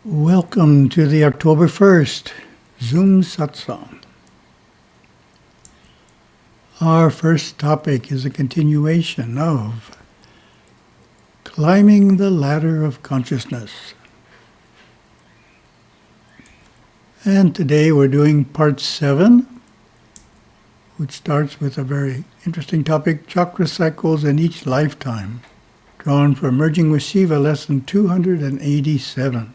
Welcome to the October 1st Zoom Satsang. Our first topic is a continuation of climbing the ladder of consciousness. And today we're doing part 7, which starts with a very interesting topic, chakra cycles in each lifetime, drawn from Merging with Shiva, lesson 287.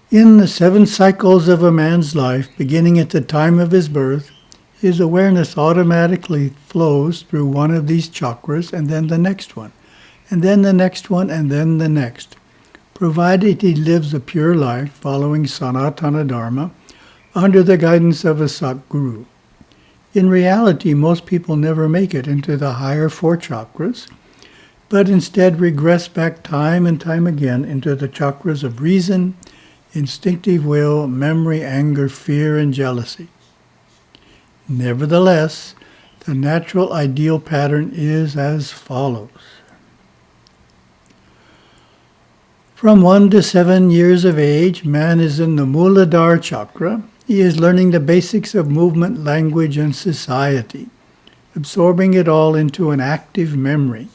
In the 7 cycles of a man's life, beginning at the time of his birth, his awareness automatically flows through one of these chakras and then the next one, and then the next one, and then the next, provided he lives a pure life following Sanatana Dharma under the guidance of a Satguru. In reality, most people never make it into the higher 4 chakras, but instead regress back time and time again into the chakras of reason, instinctive will, memory, anger, fear, and jealousy. Nevertheless, the natural ideal pattern is as follows. From 1 to 7 years of age, man is in the Muladhara chakra. He is learning the basics of movement, language, and society, absorbing it all into an active memory.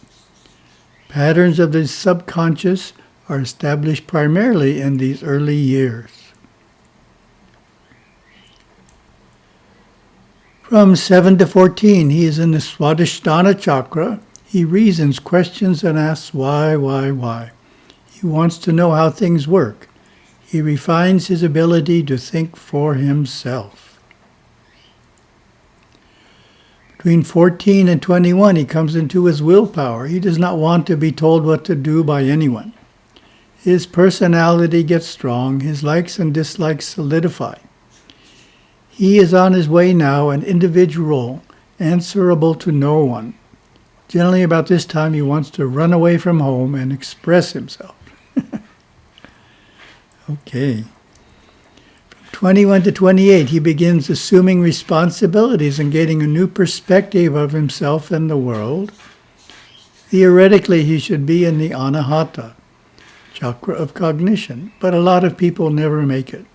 Patterns of the subconscious are established primarily in these early years. From 7 to 14, he is in the Swadhisthana chakra. He reasons, questions, and asks why. He wants to know how things work. He refines his ability to think for himself. Between 14 and 21, he comes into his willpower. He does not want to be told what to do by anyone. His personality gets strong, his likes and dislikes solidify. He is on his way now, an individual, answerable to no one. Generally about this time he wants to run away from home and express himself. Okay. From 21 to 28 he begins assuming responsibilities and gaining a new perspective of himself and the world. Theoretically he should be in the Anahata chakra of cognition, but a lot of people never make it.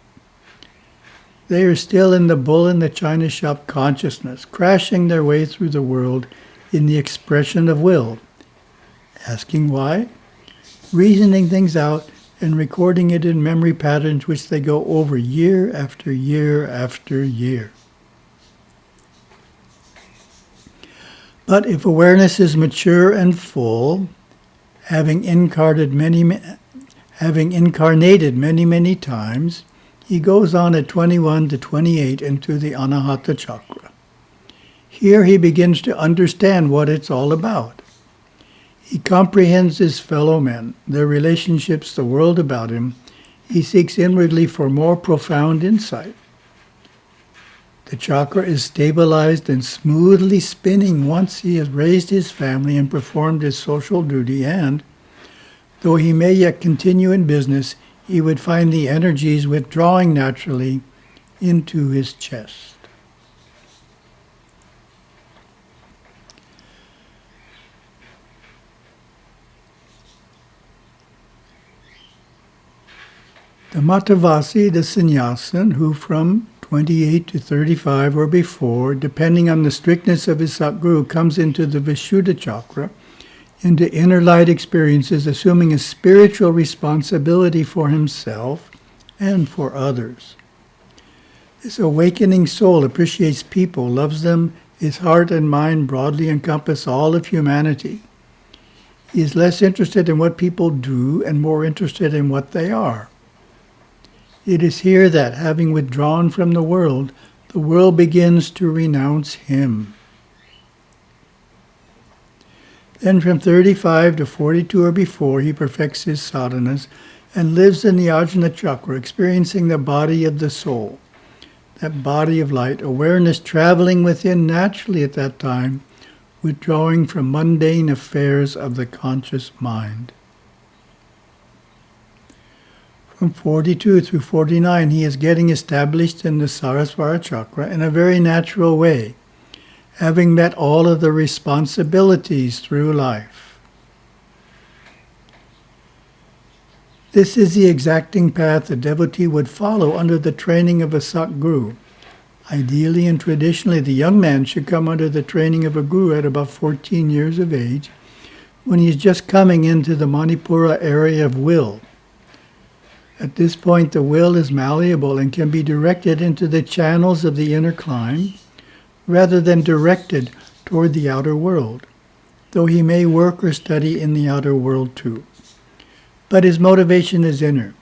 They are still in the bull in the china shop consciousness, crashing their way through the world in the expression of will. Asking why? Reasoning things out and recording it in memory patterns which they go over year after year after year. But if awareness is mature and full, having incarnated many times, he goes on at 21 to 28 into the Anahata chakra. Here he begins to understand what it's all about. He comprehends his fellow men, their relationships, the world about him. He seeks inwardly for more profound insight. The chakra is stabilized and smoothly spinning once he has raised his family and performed his social duty, and though he may yet continue in business, he would find the energies withdrawing naturally into his chest. The Matavasi, the sannyasin, who from 28 to 35 or before, depending on the strictness of his Satguru, comes into the Vishuddha chakra, into inner light experiences, assuming a spiritual responsibility for himself and for others. This awakening soul appreciates people, loves them, his heart and mind broadly encompass all of humanity. He is less interested in what people do and more interested in what they are. It is here that, having withdrawn from the world begins to renounce him. Then from 35 to 42 or before, he perfects his sadhanas and lives in the Ajna chakra, experiencing the body of the soul, that body of light, awareness traveling within naturally at that time, withdrawing from mundane affairs of the conscious mind. From 42 through 49, he is getting established in the Saraswara chakra in a very natural way, having met all of the responsibilities through life. This is the exacting path a devotee would follow under the training of a Satguru. Ideally and traditionally, the young man should come under the training of a guru at about 14 years of age, when he is just coming into the Manipura area of will. At this point, the will is malleable and can be directed into the channels of the inner climb, rather than directed toward the outer world, though he may work or study in the outer world too. But his motivation is inner.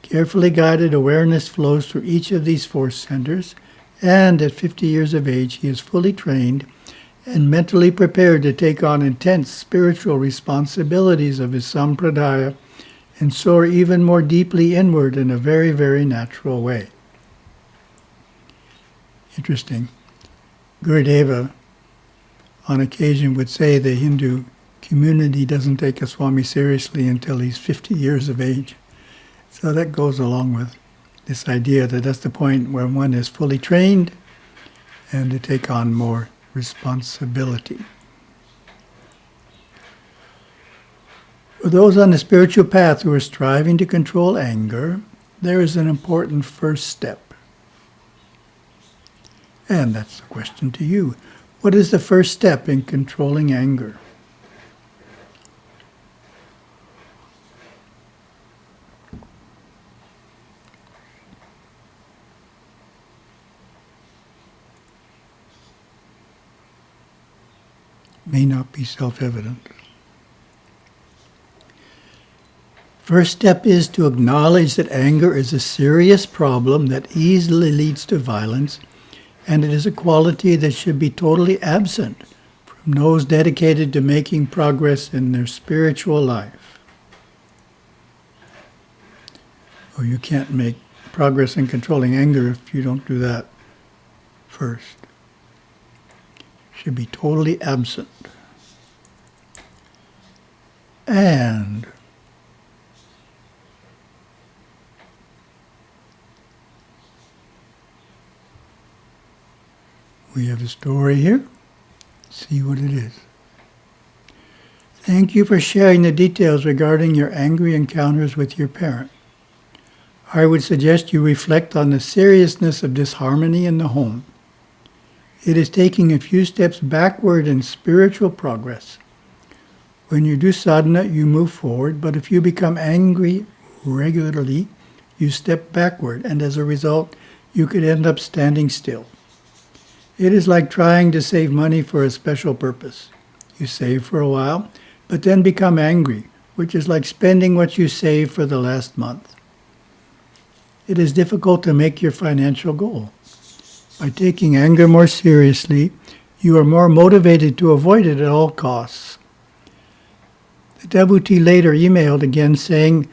Carefully guided awareness flows through each of these force centers, and at 50 years of age, he is fully trained and mentally prepared to take on intense spiritual responsibilities of his sampradaya and soar even more deeply inward in a very, very natural way. Interesting. Gurudeva, on occasion, would say the Hindu community doesn't take a Swami seriously until he's 50 years of age. So that goes along with this idea that that's the point where one is fully trained and to take on more responsibility. For those on the spiritual path who are striving to control anger, there is an important first step. And that's the question to you. What is the first step in controlling anger? May not be self-evident. First step is to acknowledge that anger is a serious problem that easily leads to violence, and it is a quality that should be totally absent from those dedicated to making progress in their spiritual life. Or you can't make progress in controlling anger if you don't do that first. Should be totally absent. And we have a story here. See what it is. Thank you for sharing the details regarding your angry encounters with your parent. I would suggest you reflect on the seriousness of disharmony in the home. It is taking a few steps backward in spiritual progress. When you do sadhana, you move forward, but if you become angry regularly, you step backward, and as a result, you could end up standing still. It is like trying to save money for a special purpose. You save for a while, but then become angry, which is like spending what you saved for the last month. It is difficult to make your financial goal. By taking anger more seriously, you are more motivated to avoid it at all costs. The devotee later emailed again saying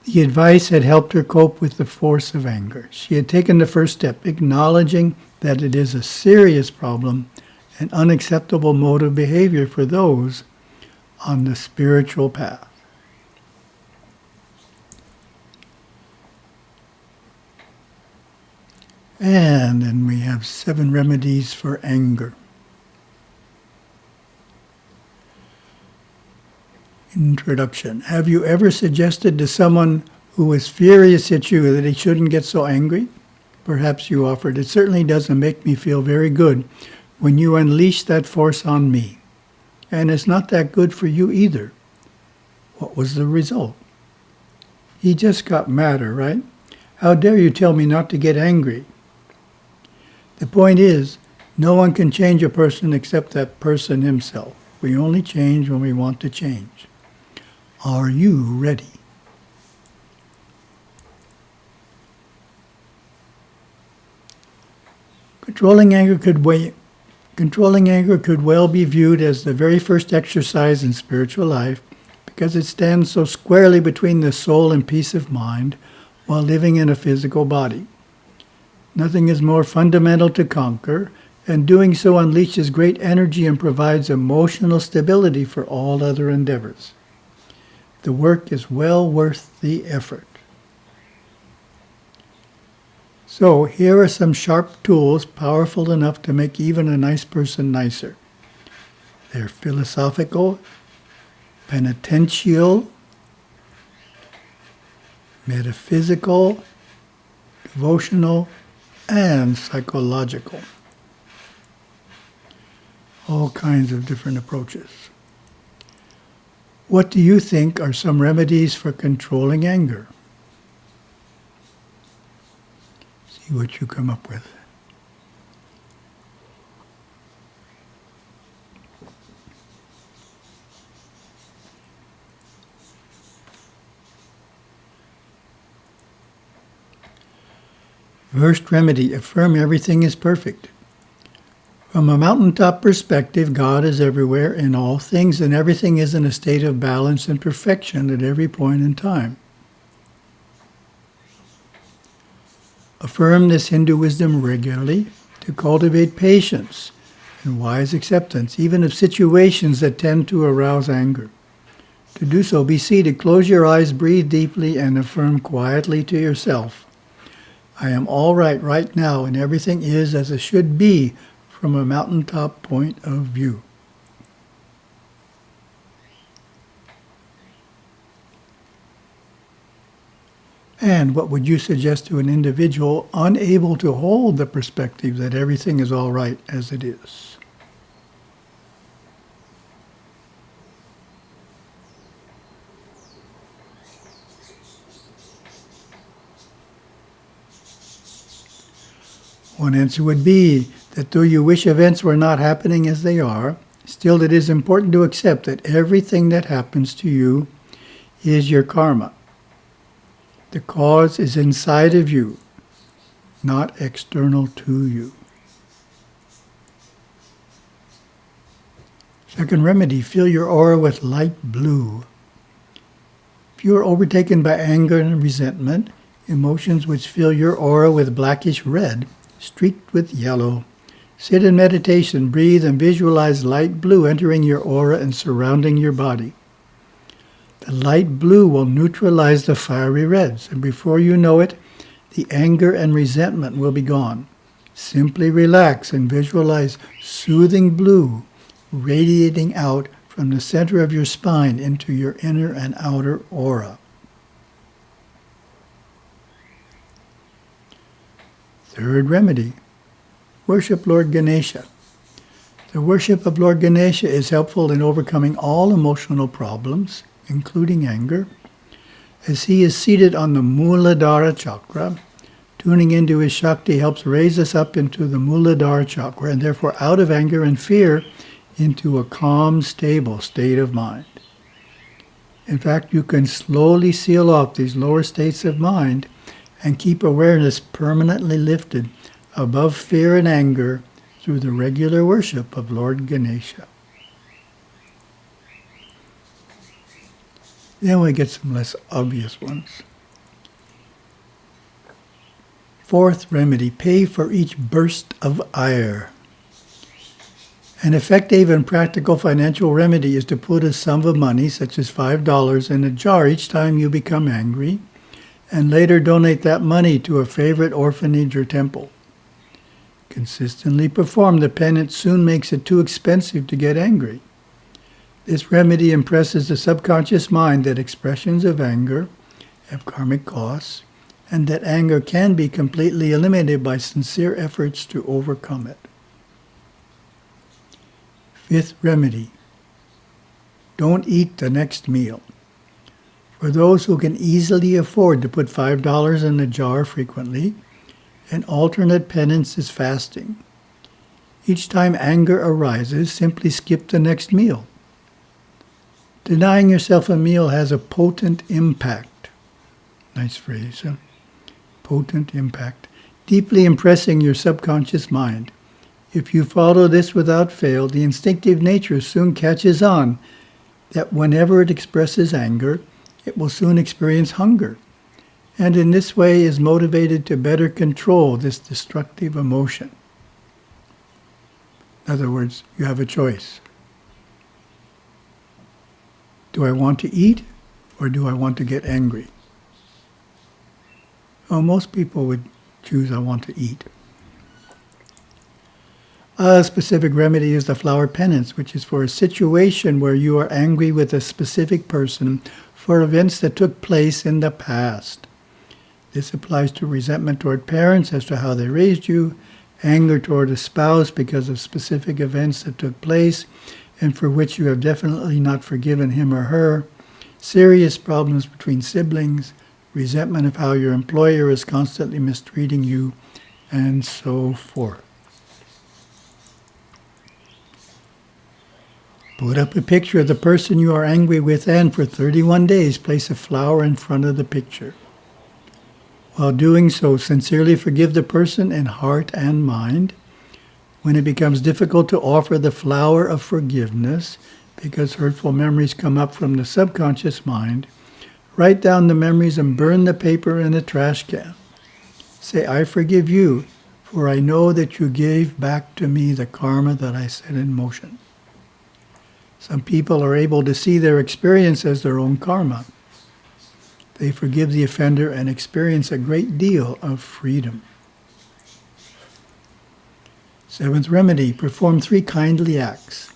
the advice had helped her cope with the force of anger. She had taken the first step, acknowledging that it is a serious problem and unacceptable mode of behavior for those on the spiritual path. And then we have 7 remedies for anger. Introduction. Have you ever suggested to someone who is furious at you that he shouldn't get so angry? Perhaps you offered, it certainly doesn't make me feel very good when you unleash that force on me. And it's not that good for you either. What was the result? He just got madder, right? How dare you tell me not to get angry? The point is, no one can change a person except that person himself. We only change when we want to change. Are you ready? Controlling anger could well be viewed as the very first exercise in spiritual life because it stands so squarely between the soul and peace of mind while living in a physical body. Nothing is more fundamental to conquer, and doing so unleashes great energy and provides emotional stability for all other endeavors. The work is well worth the effort. So here are some sharp tools powerful enough to make even a nice person nicer. They're philosophical, penitential, metaphysical, devotional, and psychological. All kinds of different approaches. What do you think are some remedies for controlling anger? See what you come up with. First remedy, affirm everything is perfect. From a mountaintop perspective, God is everywhere in all things, and everything is in a state of balance and perfection at every point in time. Affirm this Hindu wisdom regularly to cultivate patience and wise acceptance, even of situations that tend to arouse anger. To do so, be seated, close your eyes, breathe deeply, and affirm quietly to yourself, I am all right now, and everything is as it should be from a mountaintop point of view. And what would you suggest to an individual unable to hold the perspective that everything is all right as it is? One answer would be that though you wish events were not happening as they are, still it is important to accept that everything that happens to you is your karma. The cause is inside of you, not external to you. Second remedy, fill your aura with light blue. If you are overtaken by anger and resentment, emotions which fill your aura with blackish red, streaked with yellow, sit in meditation, breathe, and visualize light blue entering your aura and surrounding your body. The light blue will neutralize the fiery reds, and before you know it, the anger and resentment will be gone. Simply relax and visualize soothing blue radiating out from the center of your spine into your inner and outer aura. Third remedy, worship Lord Ganesha. The worship of Lord Ganesha is helpful in overcoming all emotional problems, including anger, as he is seated on the Muladhara chakra. Tuning into his Shakti helps raise us up into the Muladhara chakra, and therefore out of anger and fear into a calm, stable state of mind. In fact, you can slowly seal off these lower states of mind and keep awareness permanently lifted above fear and anger through the regular worship of Lord Ganesha. Then we get some less obvious ones. Fourth remedy, pay for each burst of ire. An effective and practical financial remedy is to put a sum of money, such as $5, in a jar each time you become angry, and later donate that money to a favorite orphanage or temple. Consistently perform the penance soon makes it too expensive to get angry. This remedy impresses the subconscious mind that expressions of anger have karmic costs, and that anger can be completely eliminated by sincere efforts to overcome it. Fifth remedy, don't eat the next meal. For those who can easily afford to put $5 in a jar frequently, an alternate penance is fasting. Each time anger arises, simply skip the next meal. Denying yourself a meal has a potent impact. Nice phrase, huh? Potent impact. Deeply impressing your subconscious mind. If you follow this without fail, the instinctive nature soon catches on that whenever it expresses anger, it will soon experience hunger, and in this way is motivated to better control this destructive emotion. In other words, you have a choice. Do I want to eat, or do I want to get angry? Well, most people would choose I want to eat. A specific remedy is the flower penance, which is for a situation where you are angry with a specific person for events that took place in the past. This applies to resentment toward parents as to how they raised you, anger toward a spouse because of specific events that took place and for which you have definitely not forgiven him or her, serious problems between siblings, resentment of how your employer is constantly mistreating you, and so forth. Put up a picture of the person you are angry with and for 31 days place a flower in front of the picture. While doing so, sincerely forgive the person in heart and mind. When it becomes difficult to offer the flower of forgiveness because hurtful memories come up from the subconscious mind, write down the memories and burn the paper in a trash can. Say, I forgive you, for I know that you gave back to me the karma that I set in motion. Some people are able to see their experience as their own karma. They forgive the offender and experience a great deal of freedom. Seventh remedy, perform 3 kindly acts.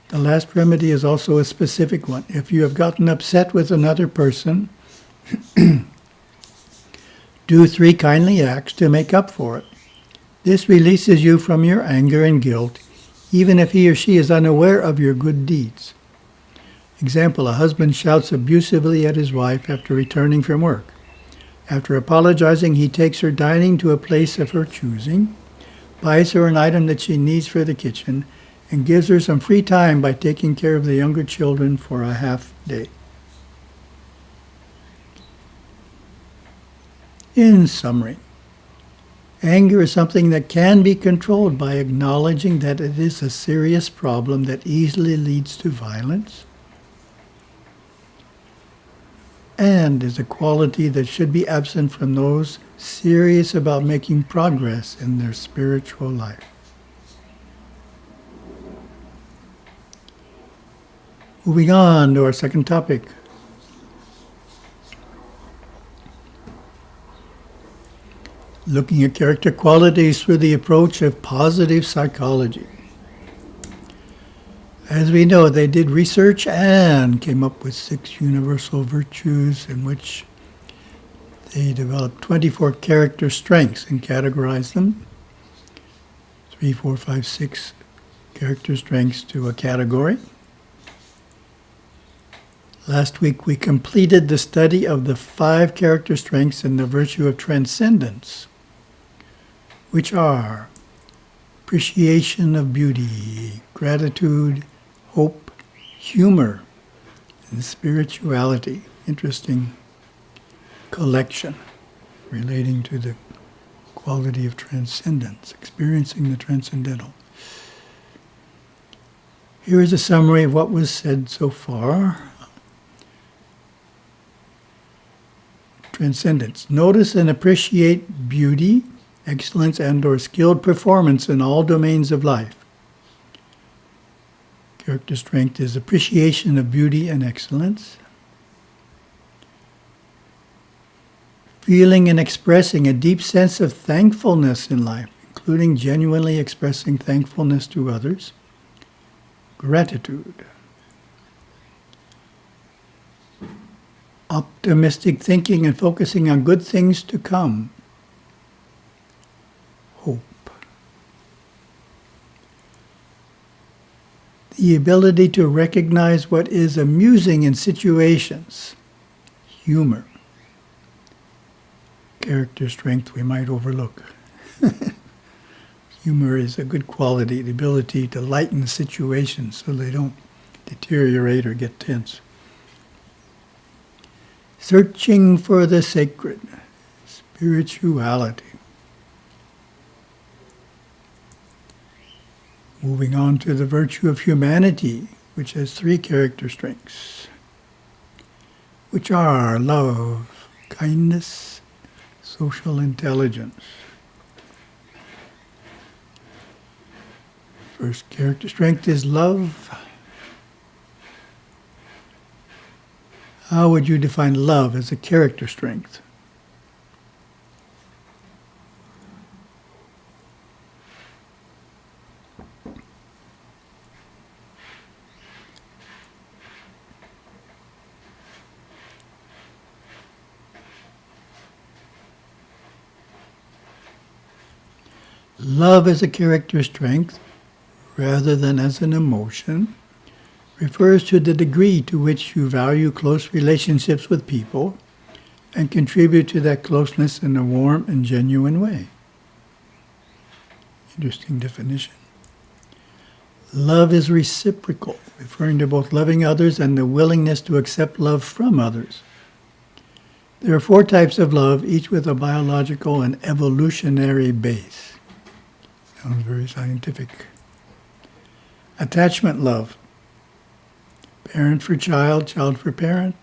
The last remedy is also a specific one. If you have gotten upset with another person, do 3 kindly acts to make up for it. This releases you from your anger and guilt, even if he or she is unaware of your good deeds. Example, a husband shouts abusively at his wife after returning from work. After apologizing, he takes her dining to a place of her choosing, buys her an item that she needs for the kitchen, and gives her some free time by taking care of the younger children for a half day. In summary, anger is something that can be controlled by acknowledging that it is a serious problem that easily leads to violence, and is a quality that should be absent from those serious about making progress in their spiritual life. Moving on to our second topic. Looking at character qualities through the approach of positive psychology. As we know, they did research and came up with 6 universal virtues in which they developed 24 character strengths and categorized them. 3, 4, 5, 6 character strengths to a category. Last week we completed the study of the 5 character strengths in the virtue of transcendence, which are appreciation of beauty, gratitude, hope, humor, and spirituality. Interesting collection relating to the quality of transcendence, experiencing the transcendental. Here is a summary of what was said so far. Transcendence. Notice and appreciate beauty, excellence, and/or skilled performance in all domains of life. Character strength is appreciation of beauty and excellence. Feeling and expressing a deep sense of thankfulness in life, including genuinely expressing thankfulness to others. Gratitude. Optimistic thinking and focusing on good things to come. Hope. The ability to recognize what is amusing in situations. Humor. Character strength we might overlook. Humor is a good quality, the ability to lighten situations so they don't deteriorate or get tense. Searching for the sacred. Spirituality. Moving on to the virtue of humanity, which has 3 character strengths, which are love, kindness, social intelligence. First character strength is love. How would you define love as a character strength? Love as a character strength, rather than as an emotion, refers to the degree to which you value close relationships with people and contribute to that closeness in a warm and genuine way. Interesting definition. Love is reciprocal, referring to both loving others and the willingness to accept love from others. There are 4 types of love, each with a biological and evolutionary base. Sounds very scientific. Attachment love. Parent for child, child for parent.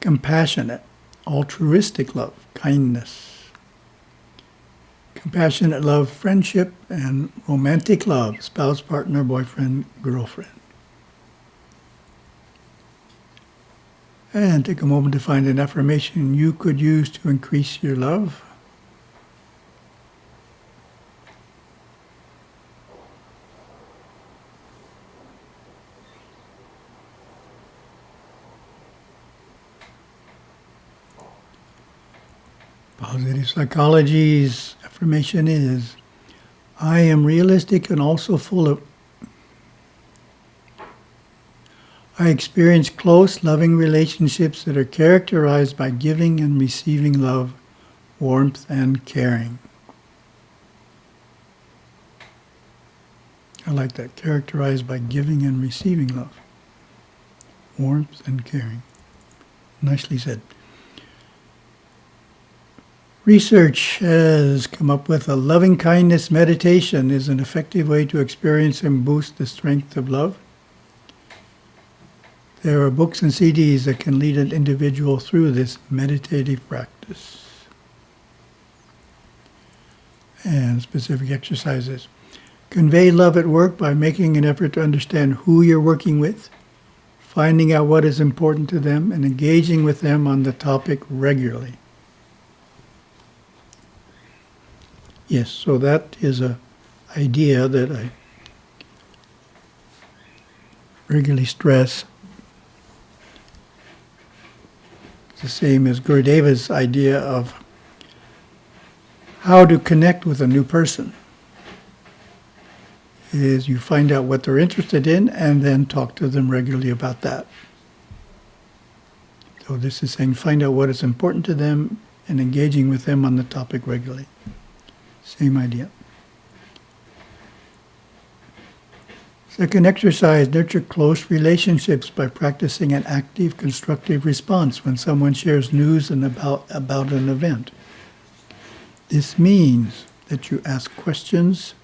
Compassionate, altruistic love, kindness. Compassionate love, friendship, and romantic love, spouse, partner, boyfriend, girlfriend. And take a moment to find an affirmation you could use to increase your love. Positive psychology's affirmation is, I am realistic and also full of... I experience close, loving relationships that are characterized by giving and receiving love, warmth, and caring. I like that. Characterized by giving and receiving love, warmth, and caring. Nicely said. Research has come up with a loving kindness meditation is an effective way to experience and boost the strength of love. There are books and CDs that can lead an individual through this meditative practice. And specific exercises. Convey love at work by making an effort to understand who you're working with, finding out what is important to them, and engaging with them on the topic regularly. Yes, so that is an idea that I regularly stress. It's the same as Gurudeva's idea of how to connect with a new person. Is you find out what they're interested in and then talk to them regularly about that. So this is saying find out what is important to them and engaging with them on the topic regularly. Same idea. Second exercise, nurture close relationships by practicing an active, constructive response when someone shares news and about an event. This means that you ask questions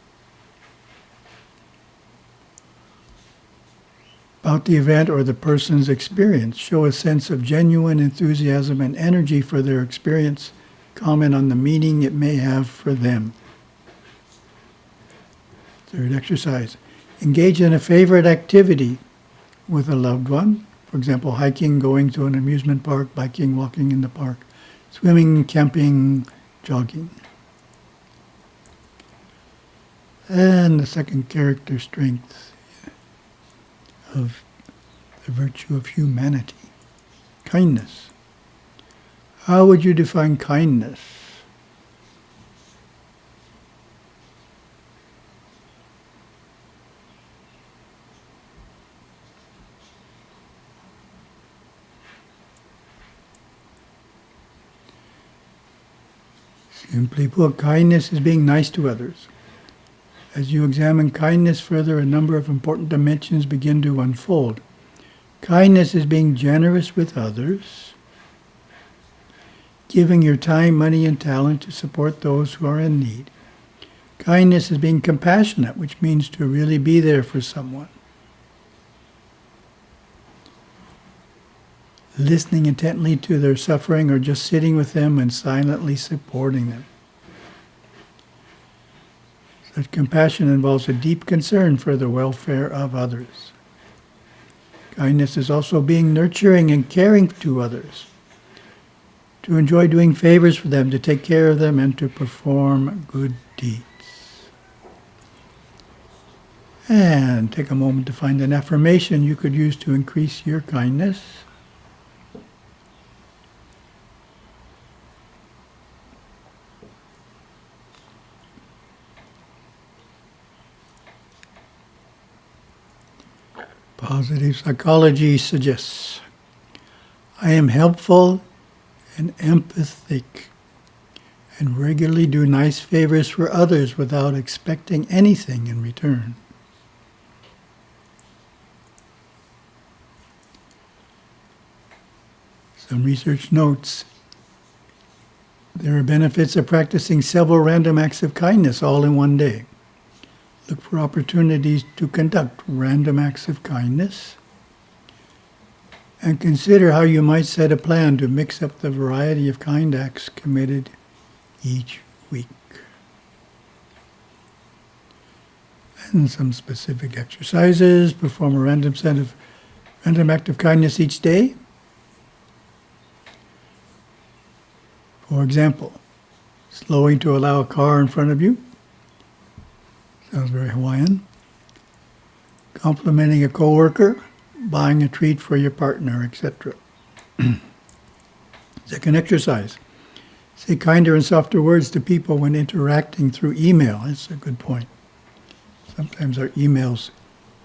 about the event or the person's experience. Show a sense of genuine enthusiasm and energy for their experience. Comment on the meaning it may have for them. Third exercise. Engage in a favorite activity with a loved one. For example, hiking, going to an amusement park, biking, walking in the park, swimming, camping, jogging. And the second character strength of the virtue of humanity, kindness. How would you define kindness? Simply put, kindness is being nice to others. As you examine kindness further, a number of important dimensions begin to unfold. Kindness is being generous with others, giving your time, money, and talent to support those who are in need. Kindness is being compassionate, which means to really be there for someone. Listening intently to their suffering or just sitting with them and silently supporting them. Such compassion involves a deep concern for the welfare of others. Kindness is also being nurturing and caring to others, to enjoy doing favors for them, to take care of them, and to perform good deeds. And take a moment to find an affirmation you could use to increase your kindness. Positive psychology suggests I am helpful and empathic and regularly do nice favors for others without expecting anything in return. Some research notes there are benefits of practicing several random acts of kindness all in one day. Look for opportunities to conduct random acts of kindness and consider how you might set a plan to mix up the variety of kind acts committed each week. And some specific exercises. Perform a random act of kindness each day. For example, slowing to allow a car in front of you. Sounds very Hawaiian. Complimenting a coworker, buying a treat for your partner, etc. Second exercise. Say kinder and softer words to people when interacting through email. That's a good point. Sometimes our emails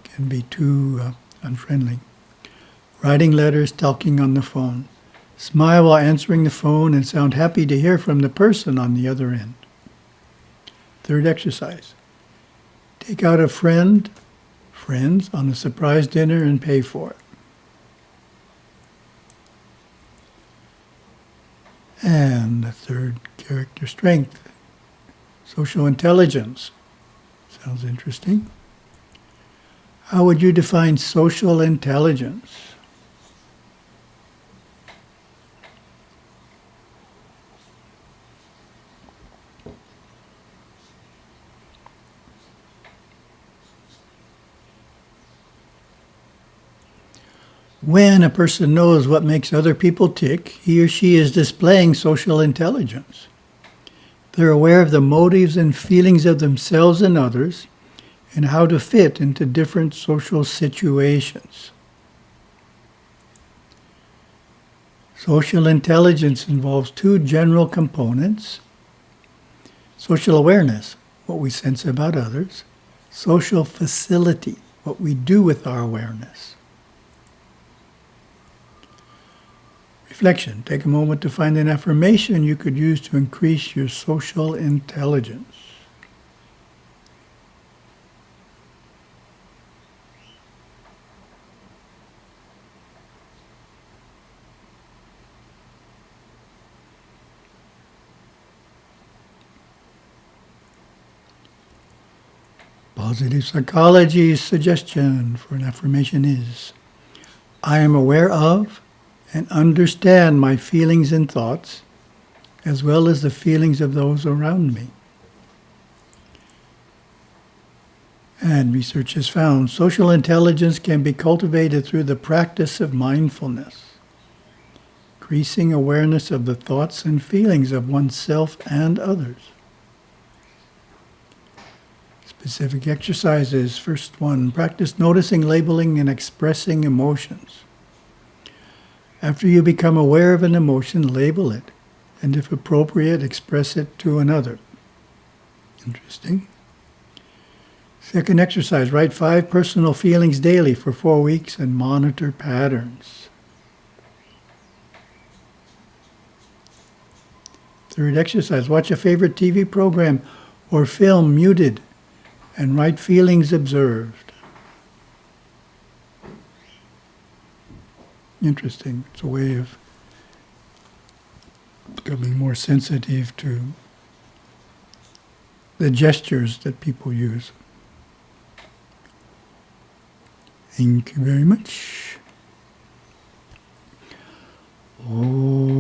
can be too unfriendly. Writing letters, talking on the phone. Smile while answering the phone and sound happy to hear from the person on the other end. Third exercise. Take out a friends on a surprise dinner and pay for it. And the third character strength. Social intelligence. Sounds interesting. How would you define social intelligence? When a person knows what makes other people tick, he or she is displaying social intelligence. They're aware of the motives and feelings of themselves and others, and how to fit into different social situations. Social intelligence involves two general components: social awareness, what we sense about others; social facility, what we do with our awareness. Reflection. Take a moment to find an affirmation you could use to increase your social intelligence. Positive psychology's suggestion for an affirmation is, I am aware of and understand my feelings and thoughts, as well as the feelings of those around me. And research has found social intelligence can be cultivated through the practice of mindfulness, increasing awareness of the thoughts and feelings of oneself and others. Specific exercises. First one, practice noticing, labeling, and expressing emotions. After you become aware of an emotion, label it, and if appropriate, express it to another. Interesting. Second exercise, write 5 personal feelings daily for 4 weeks and monitor patterns. Third exercise, watch a favorite TV program or film muted and write feelings observed. Interesting. It's a way of becoming more sensitive to the gestures that people use. Thank you very much. Oh.